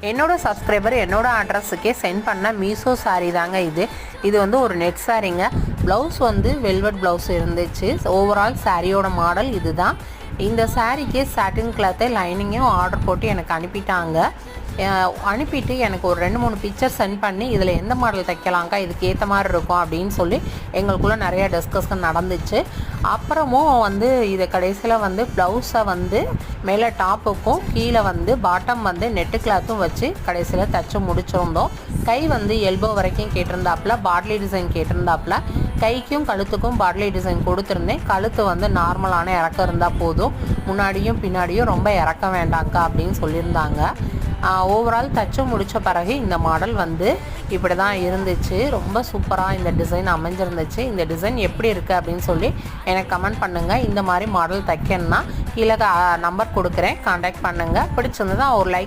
என்னோட சப்ஸ்கிரைபர் என்னோட அட்ரஸுக்கே சென்ட் பண்ண மீஷோ சாரீ தாங்க இது வந்து ஒரு நெட் சாரீங்க. ப்ளவுஸ் வந்து வெல்வெட் ப்ளவுஸ் இருந்துச்சு. ஓவரால் சாரியோட மாடல் இதுதான். இந்த சாரீக்கு சாட்டின் கிளாத்து லைனிங்கும் ஆர்டர் போட்டு எனக்கு அனுப்பிட்டாங்க. அனுப்பிட்டு எனக்கு ஒரு 2-3 பிக்சர் சென்ட் பண்ணி இதில் எந்த மாடல் தைக்கலாங்க்கா, இதுக்கு ஏற்ற மாதிரி இருக்கும் அப்படின்னு சொல்லி எங்களுக்குள்ளே நிறையா டிஸ்கஷன் நடந்துச்சு. அப்புறமும் வந்து இதை கடைசியில் வந்து ப்ளவுஸை வந்து மேலே டாப்புக்கும் கீழே வந்து பாட்டம் வந்து நெட்டு கிளாத்தும் வச்சு கடைசியில் தைச்சு முடிச்சிருந்தோம். கை வந்து எல்போ வரைக்கும் கேட்டிருந்தாப்புல, பாட்லி டிசைன் கேட்டிருந்தாப்புல. கைக்கும் கழுத்துக்கும் பாட்லி டிசைன் கொடுத்துருந்தேன். கழுத்து வந்து நார்மலான இறக்கம் இருந்தால் போதும், முன்னாடியும் பின்னாடியும் ரொம்ப இறக்க வேண்டாங்க்கா அப்படின்னு சொல்லியிருந்தாங்க. ஓவரால் தச்சு முடித்த பிறகு இந்த மாடல் வந்து இப்படி தான் இருந்துச்சு. ரொம்ப சூப்பராக இந்த டிசைன் அமைஞ்சிருந்துச்சு. இந்த டிசைன் எப்படி இருக்குது அப்படின்னு சொல்லி எனக்கு கமெண்ட் பண்ணுங்கள். இந்த மாதிரி மாடல் தைக்கணுன்னா கீழே நம்பர் கொடுக்குறேன், காண்டாக்ட் பண்ணுங்கள். பிடிச்சிருந்ததா ஒரு லைக்